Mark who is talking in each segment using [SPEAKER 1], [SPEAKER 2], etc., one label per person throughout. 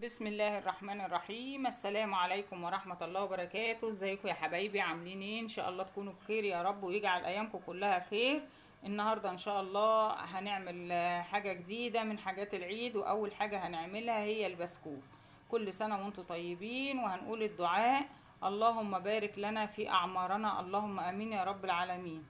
[SPEAKER 1] بسم الله الرحمن الرحيم. السلام عليكم ورحمة الله وبركاته. ازيكم يا حبايبي؟ عاملين ايه؟ ان شاء الله تكونوا بخير يا رب ويجعل ايامكم كلها خير. النهاردة ان شاء الله هنعمل حاجة جديدة من حاجات العيد، واول حاجة هنعملها هي البسكوت. كل سنة وانتم طيبين، وهنقول الدعاء: اللهم بارك لنا في اعمارنا، اللهم امين يا رب العالمين.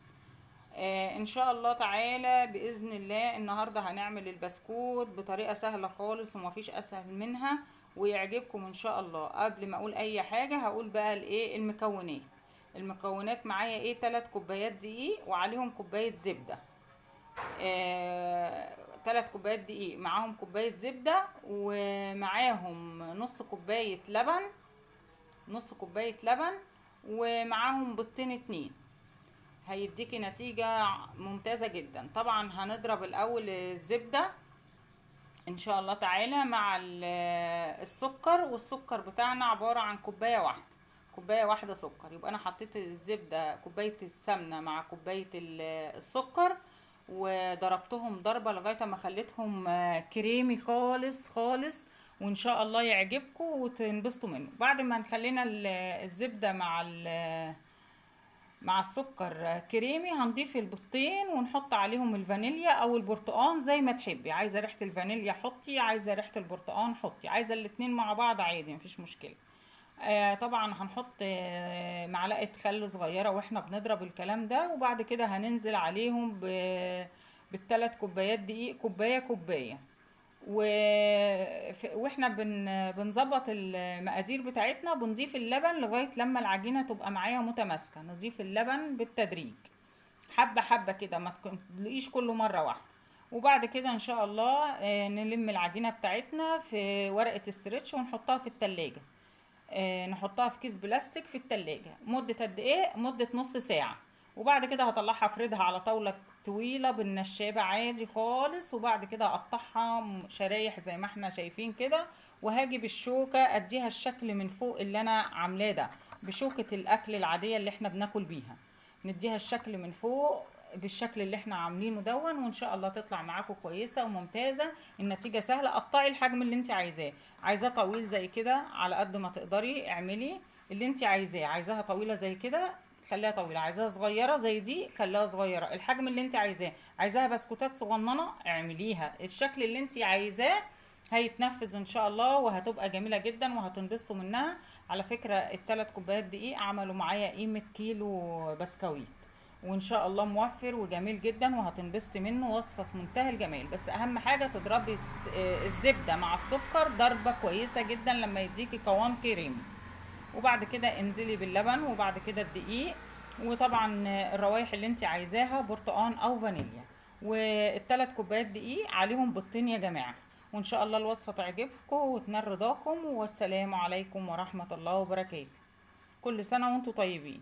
[SPEAKER 1] ان شاء الله تعالى باذن الله النهارده هنعمل البسكوت بطريقه سهله خالص ومفيش اسهل منها، ويعجبكم ان شاء الله. قبل ما اقول اي حاجه هقول بقى الايه المكونات معايا ايه: 3 كوبايات دقيق وعليهم كوبايه زبده. 3 كوبايات دقيق معاهم كوبايه زبده، ومعاهم نص كوبايه لبن، ومعاهم بيضتين 2. هيديكي نتيجة ممتازة جدا. طبعا هنضرب الاول الزبدة ان شاء الله تعالى مع السكر، والسكر بتاعنا عبارة عن كوباية واحدة سكر. يبقى انا حطيت الزبدة، كوباية السمنة مع كوباية السكر، وضربتهم ضربة لغاية ما خليتهم كريمي خالص خالص، وان شاء الله يعجبكم وتنبسطوا منه. بعد ما نخلينا الزبدة مع السكر كريمي، هنضيف البيضتين ونحط عليهم الفانيليا او البرتقان زي ما تحبي. عايزه ريحه الفانيليا حطي، عايزه ريحه البرتقان حطي، عايزه الاتنين مع بعض عادي مفيش مشكله. طبعا هنحط معلقه خل صغيره واحنا بنضرب الكلام ده، وبعد كده هننزل عليهم بالثلاث كوبايات دقيق، كوبايه كوبايه. واحنا بنظبط المقادير بتاعتنا، بنضيف اللبن لغاية لما العجينة تبقى معايا متماسكة. نضيف اللبن بالتدريج، حبة حبة كده، ما تلاقيش كله مرة واحدة. وبعد كده ان شاء الله نلم العجينة بتاعتنا في ورقة استرتش ونحطها في التلاجة. نحطها في كيس بلاستيك في التلاجة مدة قد ايه؟ مدة نص ساعة. وبعد كده هطلعها افردها على طاولة طويلة بالنشابة عادي خالص، وبعد كده اقطعها شرايح زي ما احنا شايفين كده، وهاجي بالشوكة اديها الشكل من فوق اللي انا عاملاه ده، بشوكة الاكل العادية اللي احنا بناكل بيها. نديها الشكل من فوق بالشكل اللي احنا عاملينه دون، وان شاء الله تطلع معاكم كويسه وممتازه. النتيجه سهله. قطعي الحجم اللي انت عايزاه طويل زي كده على قد ما تقدري، اعملي اللي انت عايزاها طويله زي كده خليها طويله، عايزاها صغيره زي دي خليها صغيره، الحجم اللي انت عايزاها بسكوتات صغننه اعمليها الشكل اللي انت عايزاه. هيتنفذ ان شاء الله وهتبقى جميله جدا وهتنبسطوا منها. على فكره الثلاث كوبايات دقيق عملوا معايا قيمه كيلو بسكويت، وان شاء الله موفر وجميل جدا وهتنبسطي منه. وصفه في منتهى الجمال. بس اهم حاجه تضربي الزبده مع السكر ضربه كويسه جدا لما يديكي قوام كريمي. وبعد كده انزلي باللبن، وبعد كده الدقيق، وطبعا الروايح اللي انت عايزاها برتقان او فانيليا. والثلاث كوبايات دقيق عليهم بيضتين يا جماعه. وان شاء الله الوصفه تعجبكم وتنال رضاكم. والسلام عليكم ورحمه الله وبركاته. كل سنه وانتم طيبين.